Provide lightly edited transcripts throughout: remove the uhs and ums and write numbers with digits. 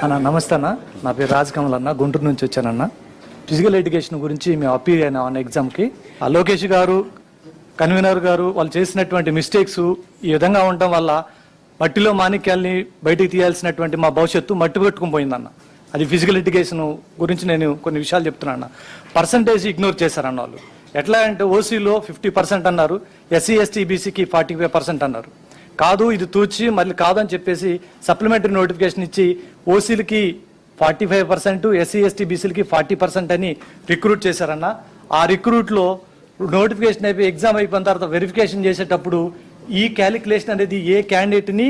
అన్న నమస్తే అన్న, నా పేరు రాజకమల్ అన్న, గుంటూరు నుంచి వచ్చానన్న. ఫిజికల్ ఎడ్యుకేషన్ గురించి మేము అపీల్ అయినా అన్న ఎగ్జామ్కి. ఆ లోకేష్ గారు, కన్వీనర్ గారు వాళ్ళు చేసినటువంటి మిస్టేక్స్ ఈ విధంగా ఉండటం వల్ల మట్టిలో మాణిక్యాల్ని బయటికి తీయాల్సినటువంటి మా భవిష్యత్తు మట్టి పెట్టుకుని పోయిందన్న. అది ఫిజికల్ ఎడ్యుకేషన్ గురించి నేను కొన్ని విషయాలు చెప్తున్నా. పర్సంటేజ్ ఇగ్నోర్ చేశారన్న వాళ్ళు. ఎట్లా అంటే ఓసీలో 50% అన్నారు, ఎస్సీ ఎస్టీ బీసీకి 45% అన్నారు. కాదు ఇది తూచి మళ్ళీ కాదని చెప్పేసి సప్లిమెంటరీ నోటిఫికేషన్ ఇచ్చి ఓసీలకి 45%, ఎస్సీ ఎస్టీ బీసీలకి 40% అని రిక్రూట్ చేశారన్న. ఆ రిక్రూట్లో నోటిఫికేషన్ అయిపోయి ఎగ్జామ్ అయిపోయిన తర్వాత వెరిఫికేషన్ చేసేటప్పుడు ఈ క్యాలిక్యులేషన్ అనేది ఏ క్యాండిడేట్ని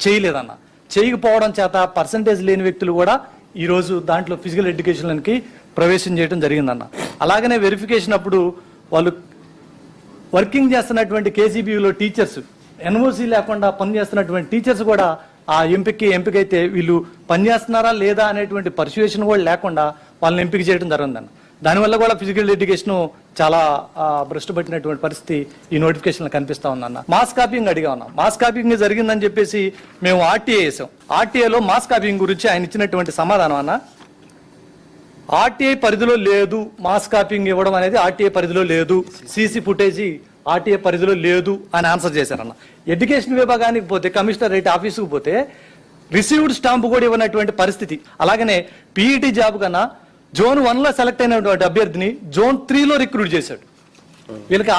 చేయలేదన్న. చేయకపోవడం చేత పర్సంటేజ్ లేని వ్యక్తులు కూడా ఈరోజు దాంట్లో ఫిజికల్ ఎడ్యుకేషన్కి ప్రవేశం చేయడం జరిగిందన్న. అలాగనే వెరిఫికేషన్ అప్పుడు వాళ్ళు వర్కింగ్ చేస్తున్నటువంటి కేజీబీలో టీచర్స్, ఎన్ఓసి లేకుండా పనిచేస్తున్నటువంటి టీచర్స్ కూడా ఆ ఎంపికైతే వీళ్ళు పనిచేస్తున్నారా లేదా అనేటువంటి పర్సుయేషన్ కూడా లేకుండా వాళ్ళని ఎంపిక చేయడం జరిగిందన్న. దానివల్ల కూడా ఫిజికల్ ఎడ్యుకేషన్ చాలా భ్రష్టు పట్టినటువంటి పరిస్థితి ఈ నోటిఫికేషన్ కనిపిస్తా ఉందన్న. మాస్ కాపీయింగ్ అడిగా ఉన్నాం. మాస్ కాపీయింగ్ జరిగిందని చెప్పేసి మేము ఆర్టీఏ వేసాం. ఆర్టీఏలో మాస్ కాపీయింగ్ గురించి ఆయన ఇచ్చినటువంటి సమాధానం అన్న, ఆర్టీఐ పరిధిలో లేదు, మాస్ కాపీయింగ్ ఇవ్వడం అనేది ఆర్టీఐ పరిధిలో లేదు, సీసీ ఫుటేజీ ఆర్టీఐ పరిధిలో లేదు అని ఆన్సర్ చేశారన్న. ఎడ్యుకేషన్ విభాగానికి పోతే, కమిషనరేట్ ఆఫీసుకు పోతే రిసీవ్డ్ స్టాంప్ కూడా ఇవ్వనటువంటి పరిస్థితి. అలాగనే పీఈటీ జాబ్ కన్నా జోన్ 1లో సెలెక్ట్ అయినటువంటి అభ్యర్థిని జోన్ 3లో రిక్రూట్ చేశాడు. వీళ్ళకి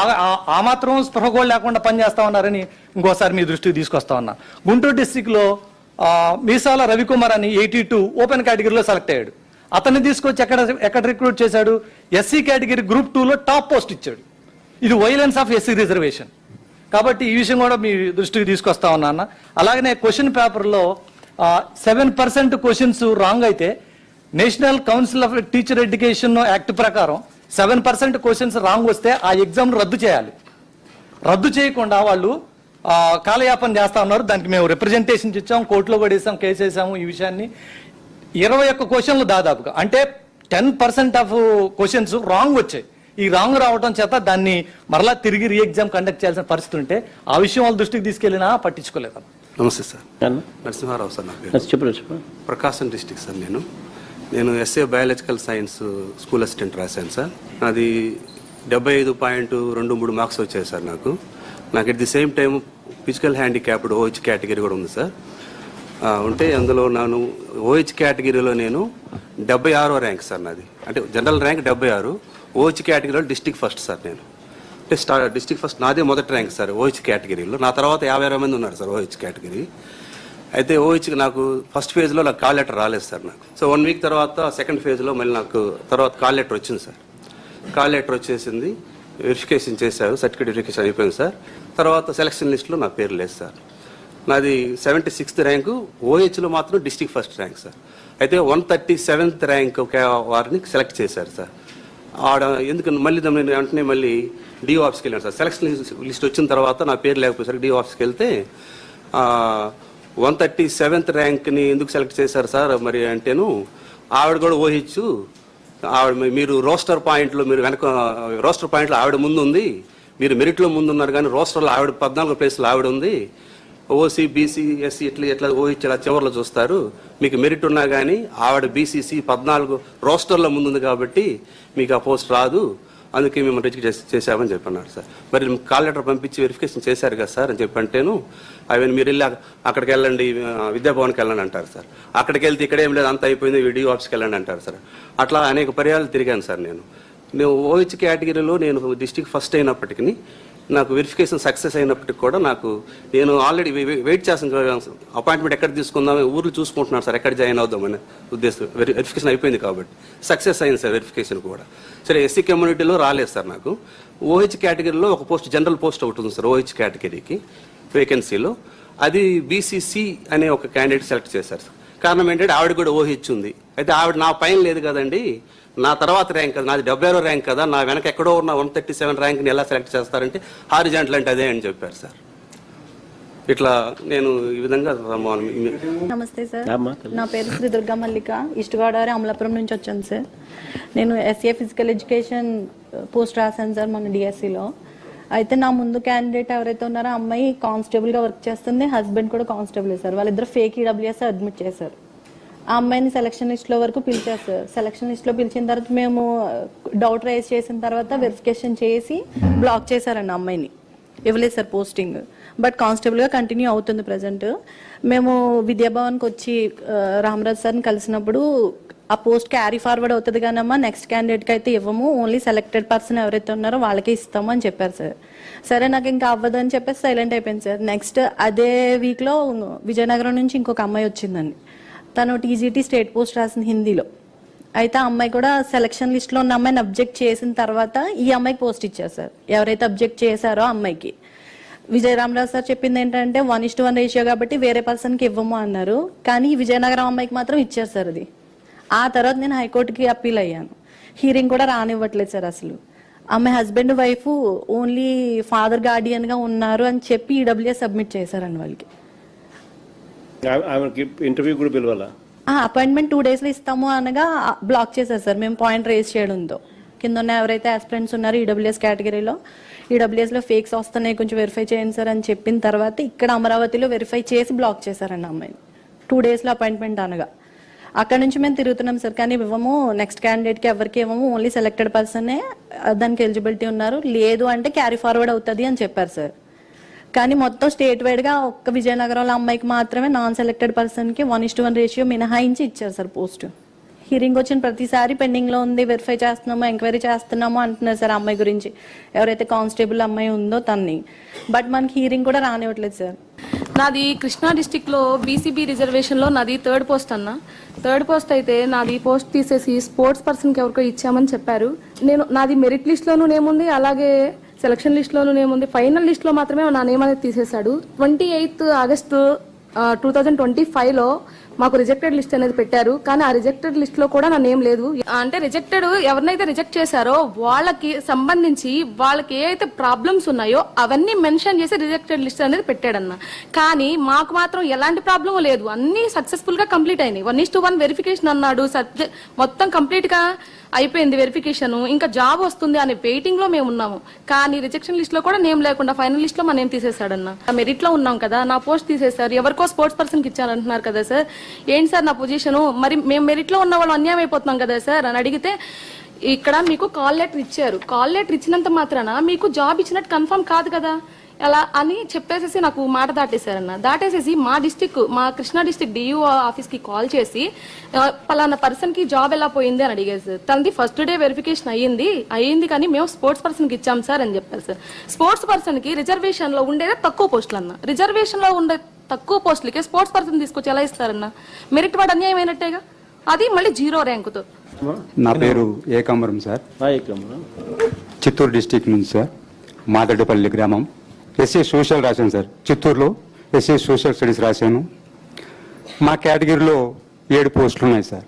ఆ మాత్రం స్పృహ కూడా లేకుండా పనిచేస్తా ఉన్నారని ఇంకోసారి మీ దృష్టికి తీసుకొస్తా ఉన్నా. గుంటూరు డిస్టిక్లో మీసాల రవికుమార్ అని 82 ఓపెన్ కేటగిరీలో సెలెక్ట్ అయ్యాడు. అతన్ని తీసుకొచ్చి ఎక్కడ రిక్రూట్ చేశాడు? ఎస్సీ కేటగిరీ గ్రూప్ 2లో టాప్ పోస్ట్ ఇచ్చాడు. ఇది వైలెన్స్ ఆఫ్ ఎస్సీ రిజర్వేషన్. కాబట్టి ఈ విషయం కూడా మీ దృష్టికి తీసుకొస్తా ఉన్నా. అలాగనే క్వశ్చన్ పేపర్లో 7% క్వశ్చన్స్ రాంగ్ అయితే national council of teacher education act ప్రకారం 7% క్వశ్చన్స్ రాంగ్ వస్తే ఆ ఎగ్జామ్ రద్దు చేయాలి. రద్దు చేయకుండా వాళ్ళు కాలయాపన చేస్తా ఉన్నారు. దానికి మేము రిప్రజెంటేషన్ ఇచ్చాం, కోర్టులో కూడా వేసాం, కేసు వేసాము. ఈ విషయాన్ని 21 క్వశ్చన్లు దాదాపుగా, అంటే 10% ఆఫ్ క్వశ్చన్స్ రాంగ్ వచ్చాయి. ఈ రాంగ్ రావడం చేత దాన్ని మరలా తిరిగి రీ ఎగ్జామ్ కండక్ట్ చేయాల్సిన పరిస్థితి ఉంటే ఆ విషయం వాళ్ళ దృష్టికి తీసుకెళ్ళినా పట్టించుకోలేదు. నమస్తే సార్, నరసింహారావు సార్. నా పేరు ప్రకాశం డిస్టిక్ సార్. నేను SA biological science school assistant రాశాను సార్. అది 75.23 మార్క్స్ వచ్చాయి సార్. నాకు at the same time physical handicapped OH category కూడా ఉంది సార్. ఉంటే అందులో నేను ఓహెచ్ కేటగిరీలో నేను 76వ ర్యాంక్ సార్ నాది. అంటే జనరల్ ర్యాంక్ 76, ఓహెచ్ కేటగిరీలో డిస్టిక్ ఫస్ట్ సార్. నేను అంటే డిస్టిక్ ఫస్ట్ నాదే మొదటి ర్యాంక్ సార్ ఓహెచ్ కేటగిరీలో. నా తర్వాత 50 మంది ఉన్నారు సార్ ఓహెచ్ కేటగిరీ. అయితే ఓహెచ్కి నాకు ఫస్ట్ ఫేజ్లో నాకు కాల్ లెటర్ రాలేదు సార్ నాకు. సో 1 వీక్ తర్వాత సెకండ్ ఫేజ్లో మళ్ళీ నాకు తర్వాత కాల్ లెటర్ వచ్చింది సార్. కాల్ లెటర్ వచ్చేసింది, వెరిఫికేషన్ చేశారు, సర్టిఫికేట్ వెరిఫికేషన్ అయిపోయింది సార్. తర్వాత సెలక్షన్ లిస్ట్లో నా పేరు లేదు సార్. నాది 76th ర్యాంకు, ఓహెచ్లో మాత్రం డిస్టిక్ ఫస్ట్ ర్యాంక్ సార్. అయితే 137th ర్యాంక్ వారిని సెలెక్ట్ చేశారు సార్. ఆడ ఎందుకు మళ్ళీ వెంటనే మళ్ళీ డిఓ ఆఫీస్కి వెళ్ళాను సార్. సెలక్షన్ లిస్ట్ వచ్చిన తర్వాత నా పేరు లేకపోయేసరికి డిఓ ఆఫీస్కి వెళ్తే 137th ర్యాంక్ని ఎందుకు సెలెక్ట్ చేశారు సార్ మరి అంటేను, ఆవిడ కూడా ఓహెచ్, ఆవిడ మీరు రోస్టర్ పాయింట్లో ఆవిడ ముందు ఉంది, మీరు మెరిట్లో ముందు ఉన్నారు కానీ రోస్టర్లో ఆవిడ 14వ ప్లేస్లో ఆవిడ ఉంది. ఓసీ బీసీ ఎస్సీ ఎట్లా ఓహెచ్ ఇలా చివరిలో చూస్తారు, మీకు మెరిట్ ఉన్నా కానీ ఆవిడ బీసీసీ 14 రోస్టర్లో ముందుంది కాబట్టి మీకు ఆ పోస్ట్ రాదు, అందుకే మేము రిజెక్ట్ చేశామని చెప్పన్నారు సార్. మరి కాల్ లెటర్ పంపించి వెరిఫికేషన్ చేశారు కదా సార్ అని చెప్పంటేను, అవన్నీ మీరు వెళ్ళి అక్కడికి వెళ్ళండి, విద్యాభవన్కి వెళ్ళండి అంటారు సార్. అక్కడికి వెళ్తే ఇక్కడేం లేదు, అంత అయిపోయింది, వీడియో ఆఫీస్కి వెళ్ళండి అంటారు సార్. అట్లా అనేక పర్యాలు తిరిగాను సార్. నేను ఓహెచ్ కేటగిరీలో నేను డిస్టిక్ ఫస్ట్ అయినప్పటికీ, నాకు వెరిఫికేషన్ సక్సెస్ అయినప్పటికి కూడా నేను ఆల్రెడీ వెయిట్ చేస్తాను, అపాయింట్మెంట్ ఎక్కడ తీసుకుందాం, ఊర్లు చూసుకుంటున్నాను సార్ ఎక్కడ జాయిన్ అవుదామనే ఉద్దేశం. వెరిఫికేషన్ అయిపోయింది కాబట్టి సక్సెస్ అయింది సార్ వెరిఫికేషన్ కూడా. సరే ఎస్సీ కమ్యూనిటీలో రాలేదు సార్ నాకు. ఓహెచ్ కేటగిరీలో ఒక పోస్ట్, జనరల్ పోస్ట్ ఒకటి ఉంది సార్ ఓహెచ్ కేటగిరీకి వేకెన్సీలో. అది బీసీసీ అనే ఒక క్యాండిడేట్ సెలెక్ట్ చేశారు సార్. కారణం ఏంటంటే ఆవిడ కూడా ఓహెచ్ ఉంది. అయితే ఆవిడ నా పైన లేదు కదండి, నా తర్వాత ర్యాంక్ కదా, నాది 76వ ర్యాంక్ కదా, నా వెనక ఎక్కడో ఉన్న 137 ర్యాంక్ని ఎలా సెలెక్ట్ చేస్తారంటే హారిజాంటల్ అంటే అదే అని చెప్పారు సార్. ఇట్లా నేను ఈ విధంగా. నమస్తే సార్, నా పేరు శ్రీ దుర్గా మల్లిక, ఈస్ట్ గోదావరి అమలాపురం నుంచి వచ్చాను సార్. నేను ఎస్ఏ ఫిజికల్ ఎడ్యుకేషన్ పోస్ట్ రాశాను సార్ మన డిఎస్సిలో. అయితే నా ముందు క్యాండిడేట్ ఎవరైతే ఉన్నారో అమ్మాయి కానిస్టేబుల్గా వర్క్ చేస్తుంది, హస్బెండ్ కూడా కానిస్టేబుల్ సార్. వాళ్ళిద్దరు ఫేక్ ఈడబ్ల్యూఎస్ అడ్మిట్ చేశారు. ఆ అమ్మాయిని సెలక్షన్ లిస్ట్లో వరకు పిలిచారు సార్. సెలక్షన్ లిస్ట్లో పిలిచిన తర్వాత మేము డౌట్ రైజ్ చేసిన తర్వాత వెరిఫికేషన్ చేసి బ్లాక్ చేశారండి అమ్మాయిని. ఇవ్వలేదు సార్ పోస్టింగ్. బట్ కానిస్టేబుల్గా కంటిన్యూ అవుతుంది ప్రజెంట్. మేము విద్యాభవన్కి వచ్చి రామరాజ్ సార్ని కలిసినప్పుడు ఆ పోస్ట్ క్యారీ ఫార్వర్డ్ అవుతుంది కానమ్మా, నెక్స్ట్ క్యాండిడేట్కి అయితే ఇవ్వము, ఓన్లీ సెలెక్టెడ్ పర్సన్ ఎవరైతే ఉన్నారో వాళ్ళకే ఇస్తాము అని చెప్పారు సార్. సరే నాకు ఇంకా అవ్వదని చెప్పేసి సైలెంట్ అయిపోయింది సార్. నెక్స్ట్ అదే వీక్లో విజయనగరం నుంచి ఇంకొక అమ్మాయి వచ్చిందండి. తను టీజీటీ స్టేట్ పోస్ట్ రాసింది హిందీలో. అయితే ఆ అమ్మాయి కూడా సెలక్షన్ లిస్ట్లో ఉన్న అమ్మాయిని అబ్జెక్ట్ చేసిన తర్వాత ఈ అమ్మాయికి పోస్ట్ ఇచ్చారు సార్. ఎవరైతే అబ్జెక్ట్ చేశారో ఆ అమ్మాయికి. విజయరామరాజు సార్ చెప్పింది ఏంటంటే 1:1 రేషియో కాబట్టి వేరే పర్సన్కి ఇవ్వము అన్నారు. కానీ విజయనగరం అమ్మాయికి మాత్రం ఇచ్చారు సార్ అది. ఆ తర్వాత నేను హైకోర్టుకి అప్పీల్ అయ్యాను. హీరింగ్ కూడా రానివ్వట్లేదు సార్ అసలు. ఆమె హస్బెండ్ వైఫ్ ఓన్లీ ఫాదర్ గార్డియన్గా ఉన్నారు అని చెప్పి ఈడబ్ల్యూఎస్ సబ్మిట్ చేశారండి వాళ్ళకి. ఇంటర్వ్యూ కూడా పిలవాలా? అపాయింట్మెంట్ 2 daysలో ఇస్తాము అనగా బ్లాక్ చేశారు సార్. మేము పాయింట్ రేస్ చేయడంతో కింద ఉన్న ఎవరైతే ఆస్పిరెంట్స్ ఉన్నారో ఈడబ్ల్యూఎస్ కేటగిరీలో, ఈడబ్ల్యూఎస్లో ఫేక్స్ వస్తున్నాయి కొంచెం వెరిఫై చేయండి సార్ అని చెప్పిన తర్వాత ఇక్కడ అమరావతిలో వెరిఫై చేసి బ్లాక్ చేశారండి అమ్మాయిని 2 daysలో అపాయింట్మెంట్ అనగా. అక్కడ నుంచి మేము తిరుగుతున్నాం సార్. కానీ ఇవ్వము, నెక్స్ట్ క్యాండిడేట్కి ఎవరికి ఇవ్వము, ఓన్లీ సెలెక్టెడ్ పర్సనే దానికి ఎలిజిబిలిటీ ఉన్నారు, లేదు అంటే క్యారీ ఫార్వర్డ్ అవుతుంది అని చెప్పారు సార్. కానీ మొత్తం స్టేట్ వైడ్గా ఒక్క విజయనగరంలో అమ్మాయికి మాత్రమే నాన్ సెలెక్టెడ్ పర్సన్కి 1:1 రేషియో మినహాయించి ఇచ్చారు సార్ పోస్ట్. హీరింగ్ వచ్చిన ప్రతిసారి పెండింగ్లో ఉంది, వెరిఫై చేస్తున్నాము, ఎంక్వైరీ చేస్తున్నాము అంటున్నారు సార్ అమ్మాయి గురించి, ఎవరైతే కానిస్టేబుల్ అమ్మాయి ఉందో తన్ని. బట్ మనకి హీరింగ్ కూడా రానివ్వట్లేదు సార్. నాది కృష్ణా డిస్టిక్లో బీసీబీ రిజర్వేషన్లో నాది 3rd పోస్ట్ అన్న. 3rd పోస్ట్ అయితే నాది పోస్ట్ తీసేసి స్పోర్ట్స్ పర్సన్కి ఎవరికో ఇచ్చామని చెప్పారు. నాది మెరిట్ లిస్ట్లోనూ నేముంది, అలాగే సెలక్షన్ లిస్ట్లోనూ నేముంది. ఫైనల్ లిస్ట్లో మాత్రమే నా నేమ్ అనేది తీసేశాడు. 28 ఆగస్టు 2025లో మాకు రిజెక్టెడ్ లిస్ట్ అనేది పెట్టారు. కానీ ఆ రిజెక్టెడ్ లిస్ట్ లో కూడా నా నేమ్ లేదు. అంటే రిజెక్టెడ్ ఎవరినైతే రిజెక్ట్ చేశారో వాళ్ళకి సంబంధించి వాళ్ళకి ఏ అయితే ప్రాబ్లమ్స్ ఉన్నాయో అవన్నీ మెన్షన్ చేసి రిజెక్టెడ్ లిస్ట్ అనేది పెట్టాడన్న. కానీ మాకు మాత్రం ఎలాంటి ప్రాబ్లం లేదు, అన్ని సక్సెస్ఫుల్ గా కంప్లీట్ అయినాయి. 1:1 వెరిఫికేషన్ అన్నాడు, మొత్తం కంప్లీట్ గా అయిపోయింది వెరిఫికేషన్, ఇంకా జాబ్ వస్తుంది అనే వెయిటింగ్ లో మేము ఉన్నాము. కానీ రిజెక్షన్ లిస్ట్ లో కూడా నేమ్ లేకుండా ఫైనల్ లిస్ట్ లో మా నేమ్ తీసేశాడన్న. మెరిట్ లో ఉన్నాం కదా, నా పోస్ట్ తీసేశారు, ఎవరికో స్పోర్ట్స్ పర్సన్ కి ఇచ్చారంటున్నారు కదా సార్. ఏంటి సార్ నా పొజిషన్? మరి మేము మెరిట్ లో ఉన్న వాళ్ళు అన్యాయం అయిపోతున్నాం కదా సార్ అని అడిగితే, ఇక్కడ మీకు కాల్ లెటర్ ఇచ్చారు, కాల్ లెటర్ ఇచ్చినంత మాత్రాన మీకు జాబ్ ఇచ్చినట్టు కన్ఫర్మ్ కాదు కదా ఎలా అని చెప్పేసేసి నాకు మాట దాటేశారన్న. దాటేసేసి మా కృష్ణా డిస్టిక్ డియూ ఆఫీస్ కి కాల్ చేసి పలానా పర్సన్ కి జాబ్ ఎలా పోయింది అని అడిగారు సార్. తనది ఫస్ట్ డే వెరిఫికేషన్ అయ్యింది కానీ మేము స్పోర్ట్స్ పర్సన్ కి ఇచ్చాం సార్ అని చెప్పారు సార్. స్పోర్ట్స్ పర్సన్ కి రిజర్వేషన్ లో ఉండేదే తక్కువ పోస్టులు అన్న. రిజర్వేషన్ లో ఉండే తక్కువ పోస్టులకి స్పోర్ట్స్ పర్సన్ తీసుకొచ్చి ఎలా ఇస్తారన్న? మెరిట్ వాడు అన్యాయం అయినట్టేగా, అది మళ్ళీ 0 ర్యాంకుతో. నా పేరు ఏకాంబరం సార్, చిత్తూరు డిస్టిక్ నుంచి సార్, మాదడ్డపల్లి గ్రామం. ఎస్ఏ సోషల్ రాశాను సార్, చిత్తూరులో ఎస్ఏ సోషల్ స్టడీస్ రాశాను. మా కేటగిరీలో 7 పోస్టులు ఉన్నాయి సార్.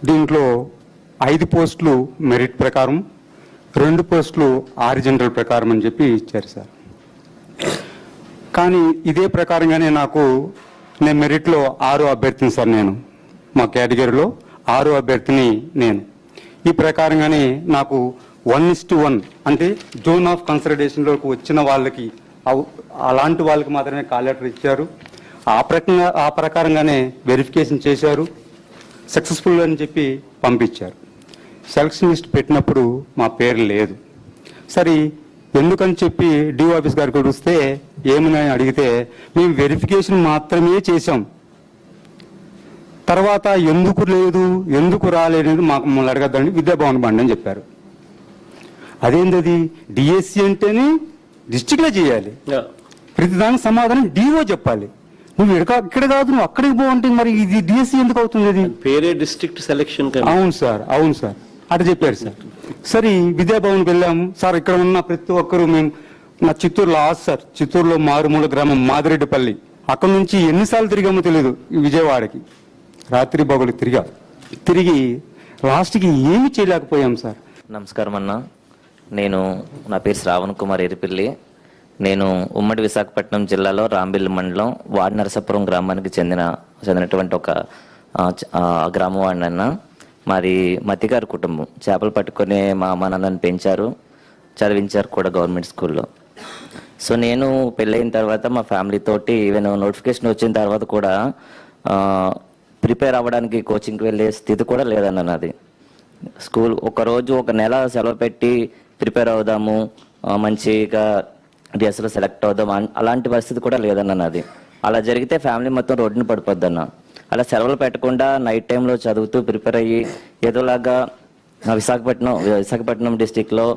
దీంట్లో 5 పోస్టులు మెరిట్ ప్రకారం, 2 పోస్టులు ఆరిజినల్ ప్రకారం అని చెప్పి ఇచ్చారు సార్. కానీ ఇదే ప్రకారంగానే నేను మెరిట్లో 6 అభ్యర్థిని సార్. నేను మా కేటగిరీలో 6 అభ్యర్థిని నేను. ఈ ప్రకారంగానే నాకు 1:1 అంటే జోన్ ఆఫ్ కన్సిడరేషన్లోకి వచ్చిన వాళ్ళకి అలాంటి వాళ్ళకి మాత్రమే కాల్ లెటర్ ఇచ్చారు. ఆ ప్రకారంగానే వెరిఫికేషన్ చేశారు, సక్సెస్ఫుల్ అని చెప్పి పంపించారు. సెలక్షన్ లిస్ట్ పెట్టినప్పుడు మా పేరు లేదు. సరే ఎందుకని చెప్పి డిఓ ఆఫీస్ గారికి వస్తే ఏమని అడిగితే, మేము వెరిఫికేషన్ మాత్రమే చేశాం, తర్వాత ఎందుకు లేదు ఎందుకు రాలేదు మాకు మమ్మల్ని అడగద్దండి, విద్యాభవన్ బండి అని చెప్పారు. అదేంటది? డిఎస్సి అంటేనే డిస్టిక్లో చేయాలి, ప్రతిదానికి సమాధానం డిఓ చెప్పాలి. నువ్వు ఇక్కడ కాదు, నువ్వు అక్కడికి పోవంటే మరి ఇది డిఎస్సి ఎందుకు అవుతుంది? అది పేరే డిస్ట్రిక్ట్ సెలక్షన్. అవును సార్, అవును సార్, అటు చెప్పారు సార్. సరే విద్యాభవన్కి వెళ్ళాము సార్. ఇక్కడ ఉన్న ప్రతి ఒక్కరు నా చిత్తూరులో సార్, చిత్తూరులో మారుమూల గ్రామం మాదిరెడ్డిపల్లి, అక్కడ నుంచి ఎన్నిసార్లు తిరిగామో తెలియదు విజయవాడకి, రాత్రి బగులు తిరిగి లాస్ట్కి ఏమి చేయలేకపోయాం సార్. నమస్కారం అన్న, నా పేరు శ్రావణ్ కుమార్ ఎరిపిల్లి. నేను ఉమ్మడి విశాఖపట్నం జిల్లాలో రాంబిల్ మండలం వాడి నరసాపురం గ్రామానికి చెందినటువంటి ఒక గ్రామం వాడిని అన్న. మాది మతిగారి కుటుంబం. చేపలు పట్టుకొని మా అమ్మ నాన్నని పెంచారు, చదివించారు కూడా గవర్నమెంట్ స్కూల్లో. సో నేను పెళ్ళైన తర్వాత మా ఫ్యామిలీ తోటి ఈవెన్ నోటిఫికేషన్ వచ్చిన తర్వాత కూడా ప్రిపేర్ అవ్వడానికి కోచింగ్కి వెళ్ళే స్థితి కూడా లేదన్న నాది. స్కూల్ ఒకరోజు ఒక నెల సెలవు పెట్టి ప్రిపేర్ అవుదాము, మంచిగా డిఎస్లో సెలెక్ట్ అవుదాం అలాంటి పరిస్థితి కూడా లేదన్న నాది. అలా జరిగితే ఫ్యామిలీ మొత్తం రోడ్డున పడిపోద్దన్న. అలా సెలవులు పెట్టకుండా నైట్ టైంలో చదువుతూ ప్రిపేర్ అయ్యి ఏదోలాగా విశాఖపట్నం డిస్టిక్లో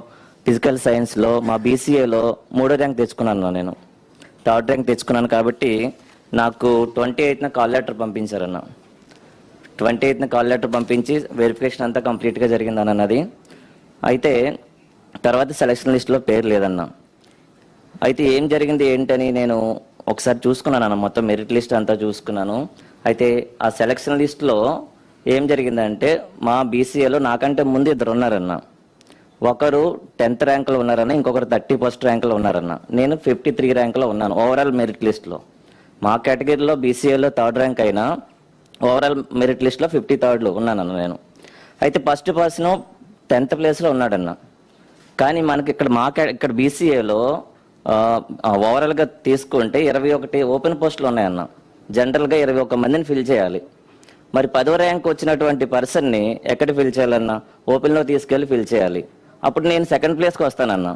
ఫిజికల్ సైన్స్లో మా బీసీఏలో 3వ ర్యాంక్ తెచ్చుకున్నాను. నేను 3rd ర్యాంక్ తెచ్చుకున్నాను కాబట్టి నాకు 28న కాల్ లెటర్ పంపించారన్న. 28న కాల్ లెటర్ పంపించి వెరిఫికేషన్ అంతా కంప్లీట్గా జరిగింది అన్నది. అయితే తర్వాత సెలక్షన్ లిస్ట్లో పేరు లేదన్న. అయితే ఏం జరిగింది ఏంటని నేను ఒకసారి చూసుకున్నాను అన్న, మొత్తం మెరిట్ లిస్ట్ అంతా చూసుకున్నాను. అయితే ఆ సెలక్షన్ లిస్ట్లో ఏం జరిగిందంటే మా బీసీఏలో నాకంటే ముందు 2 ఉన్నారన్న. ఒకరు 10th ర్యాంక్లో ఉన్నారన్న, ఇంకొకరు 31st ర్యాంక్లో ఉన్నారన్న. నేను 53 ర్యాంక్లో ఉన్నాను ఓవరాల్ మెరిట్ లిస్ట్లో. మా కేటగిరీలో బీసీఏలో 3rd ర్యాంక్ అయినా ఓవరాల్ మెరిట్ లిస్ట్లో 53rd ఉన్నానన్న నేను. అయితే ఫస్ట్ పర్సన్ 10th ప్లేస్లో ఉన్నాడన్న. కానీ మనకి ఇక్కడ బీసీఏలో ఓవరాల్గా తీసుకుంటే 21 ఓపెన్ పోస్టులు ఉన్నాయన్న. జనరల్గా 21 మందిని ఫిల్ చేయాలి. మరి 10వ ర్యాంక్ వచ్చినటువంటి పర్సన్ని ఎక్కడ ఫిల్ చేయాలన్నా? ఓపెన్లో తీసుకెళ్ళి ఫిల్ చేయాలి. అప్పుడు నేను 2nd ప్లేస్కి వస్తానన్నా.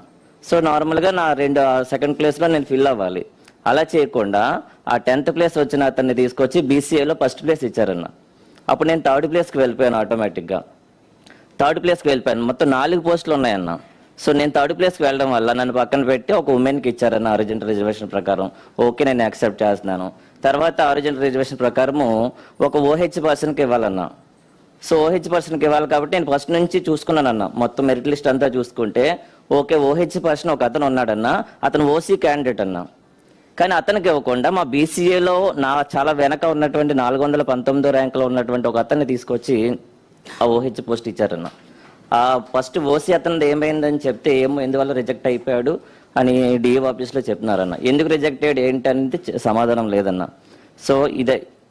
సో నార్మల్గా నా 2nd ప్లేస్లో నేను ఫిల్ అవ్వాలి. అలా చేయకుండా ఆ 10th ప్లేస్ వచ్చిన అతన్ని తీసుకొచ్చి బీసీఏలో 1st ప్లేస్ ఇచ్చారన్న. అప్పుడు నేను 3rd ప్లేస్కి వెళ్ళిపోయాను ఆటోమేటిక్గా. 3rd ప్లేస్కి వెళ్ళిపోయాను. మొత్తం 4 పోస్టులు ఉన్నాయన్న. సో నేను 3rd ప్లేస్కి వెళ్ళడం వల్ల నన్ను పక్కన పెట్టి ఒక ఉమెన్కి ఇచ్చారన్న ఆరిజినల్ రిజర్వేషన్ ప్రకారం. ఓకే, నేను యాక్సెప్ట్ చేస్తున్నాను. తర్వాత ఆరిజినల్ రిజర్వేషన్ ప్రకారము ఒక ఓహెచ్ పర్సన్కి ఇవ్వాలన్నా. సో ఓహెచ్ పర్సన్కి ఇవ్వాలి కాబట్టి నేను ఫస్ట్ నుంచి చూసుకున్నాను అన్న. మొత్తం మెరిట్ లిస్ట్ అంతా చూసుకుంటే ఓకే, ఓహెచ్ పర్సన్ ఒక అతను ఉన్నాడన్నా, అతను ఓసీ క్యాండిడేట్ అన్నా. కానీ అతనికి ఇవ్వకుండా మా బీసీఏలో చాలా వెనక ఉన్నటువంటి 419వ ర్యాంక్లో ఉన్నటువంటి ఒక అతన్ని తీసుకొచ్చి ఆ ఓహెచ్ పోస్ట్ ఇచ్చారన్న. ఆ ఫస్ట్ ఓసీ అతనిది ఏమైందని చెప్తే ఎందువల్ల రిజెక్ట్ అయిపోయాడు అని డిఓ ఆఫీస్లో చెప్తున్నారన్న. ఎందుకు రిజెక్ట్ అయ్యాడు ఏంటనేది సమాధానం లేదన్న. సో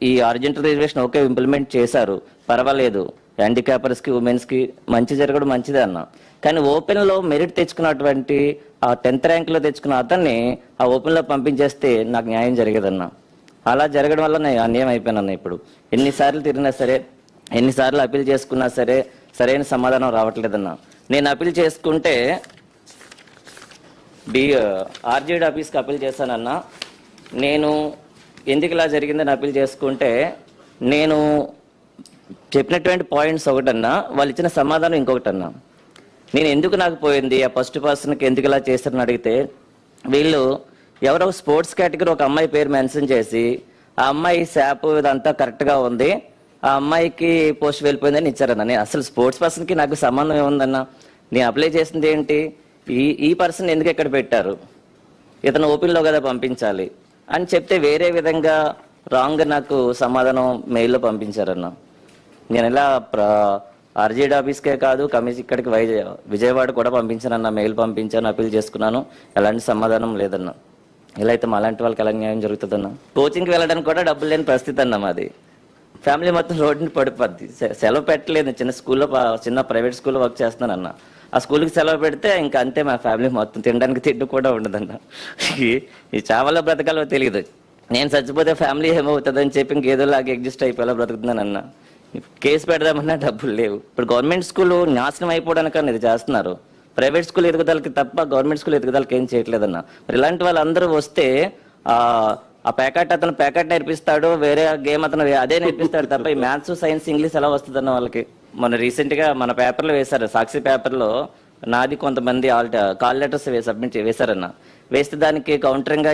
ఈ ఆరిజినల్ రిజర్వేషన్ ఓకే ఇంప్లిమెంట్ చేశారు, పర్వాలేదు, హ్యాండిక్యాపర్స్కి ఉమెన్స్కి మంచి జరగడం మంచిదే అన్న. కానీ ఓపెన్లో మెరిట్ తెచ్చుకున్నటువంటి ఆ 10th ర్యాంక్లో తెచ్చుకున్న అతన్ని ఆ ఓపెన్లో పంపించేస్తే నాకు న్యాయం జరిగేదన్న. అలా జరగడం వల్ల నేను అన్యాయం అయిపోయానన్న. ఇప్పుడు ఎన్నిసార్లు తిరిగినా సరే, ఎన్నిసార్లు అప్పీల్ చేసుకున్నా సరే సరైన సమాధానం రావట్లేదన్నా. నేను అప్పీల్ చేసుకుంటే ఆర్జేడీ ఆఫీస్కి అప్పీల్ చేశానన్నా. నేను ఎందుకు ఇలా జరిగిందని అప్పీల్ చేసుకుంటే నేను చెప్పినటువంటి పాయింట్స్ ఒకటన్నా, వాళ్ళు ఇచ్చిన సమాధానం ఇంకొకటన్నా. నేను ఎందుకు నాకు పోయింది ఆ ఫస్ట్ పర్సన్కి ఎందుకు ఇలా చేస్తారని అడిగితే వీళ్ళు ఎవరో స్పోర్ట్స్ కేటగిరీ ఒక అమ్మాయి పేరు మెన్షన్ చేసి ఆ అమ్మాయి శాప్ ఇదంతా కరెక్ట్గా ఉంది, ఆ అమ్మాయికి పోస్ట్ వెళ్ళిపోయిందని ఇచ్చారన్న. నేను అసలు స్పోర్ట్స్ పర్సన్కి నాకు సంబంధం ఏముందన్న? నేను అప్లై చేసింది ఏంటి? ఈ పర్సన్ ఎందుకు ఎక్కడ పెట్టారు? ఇతను ఓపెన్లో కదా పంపించాలి అని చెప్తే వేరే విధంగా రాంగ్ నాకు సమాధానం మెయిల్లో పంపించారన్న. నేను ఇలా ఆర్జేడీ ఆఫీస్కే కాదు ఇక్కడికి విజయవాడ కూడా పంపించానన్న. మెయిల్ పంపించాను, అప్పీల్ చేసుకున్నాను, ఎలాంటి సమాధానం లేదన్న. ఇలా అయితే మా అలాంటి వాళ్ళకి ఎలా న్యాయం జరుగుతుందన్న? కోచింగ్కి వెళ్ళడానికి కూడా డబ్బులు లేని పరిస్థితి అన్న మాది. ఫ్యామిలీ మొత్తం రోడ్డుని పడిపోద్ది. సెలవు పెట్టలేదు. చిన్న ప్రైవేట్ స్కూల్లో వర్క్ చేస్తున్నానన్న. ఆ స్కూల్కి సెలవు పెడితే ఇంకా అంతే, మా ఫ్యామిలీ మొత్తం తినడానికి తిండి కూడా ఉండదన్న. ఈ చావలో బ్రతకాలో తెలియదు. నేను చచ్చిపోతే ఫ్యామిలీ ఏమవుతుందని చెప్పి ఇంకేదోలాగా అడ్జస్ట్ అయిపోయేలా బ్రతుకుతున్నానన్న. కేసు పెడదామన్నా డబ్బులు లేవు. ఇప్పుడు గవర్నమెంట్ స్కూల్ నాశనం అయిపోవడానికన్నా ఇది చేస్తున్నారు. ప్రైవేట్ స్కూల్ ఎదుగుదలకి తప్ప గవర్నమెంట్ స్కూల్ ఎదుగుదలకి ఏం చేయట్లేదన్న. మరి ఇలాంటి వాళ్ళందరూ వస్తే ఆ అతను ప్యాకెట్ నేర్పిస్తాడు, వేరే గేమ్ అతను అదే నేర్పిస్తాడు తప్ప ఈ మ్యాథ్స్, సైన్స్, ఇంగ్లీష్ ఎలా వస్తుందన్న వాళ్ళకి. మన రీసెంట్గా మన పేపర్లో వేశారు, సాక్షి పేపర్లో నాది కొంతమంది కాల్ లెటర్స్ సబ్మిట్ వేశారన్న. వేస్తే దానికి కౌంటర్గా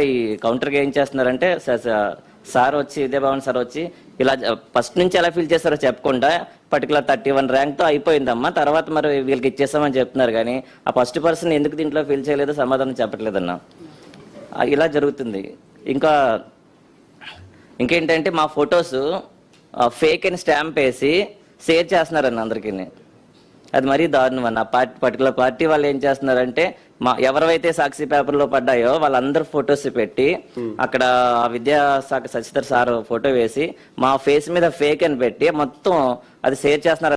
ఏం చేస్తున్నారంటే సార్ వచ్చి విద్యాభవన్ సార్ వచ్చి ఇలా ఫస్ట్ నుంచి ఎలా ఫిల్ చేస్తారో చెప్పకుండా పర్టికులర్ 31 ర్యాంక్తో అయిపోయిందమ్మా, తర్వాత మరి వీళ్ళకి ఇచ్చేస్తామని చెప్తున్నారు. కానీ ఆ ఫస్ట్ పర్సన్ ఎందుకు దీంట్లో ఫిల్ చేయలేదో సమాధానం చెప్పట్లేదన్న. ఇలా జరుగుతుంది. ఇంకేంటంటే మా ఫొటోస్ ఫేక్ అని స్టాంప్ వేసి షేర్ చేస్తున్నారన్న అందరికీ. అది మరీ దారుణం అన్న. పర్టికులర్ పార్టీ వాళ్ళు ఏం చేస్తున్నారంటే ఎవరైతే సాక్షి పేపర్లో పడ్డాయో వాళ్ళందరూ ఫొటోస్ పెట్టి అక్కడ విద్యాశాఖ సచితర్ సార్ ఫోటో వేసి మా ఫేస్ మీద ఫేక్ అని పెట్టి మొత్తం అది షేర్ చేస్తున్నారు.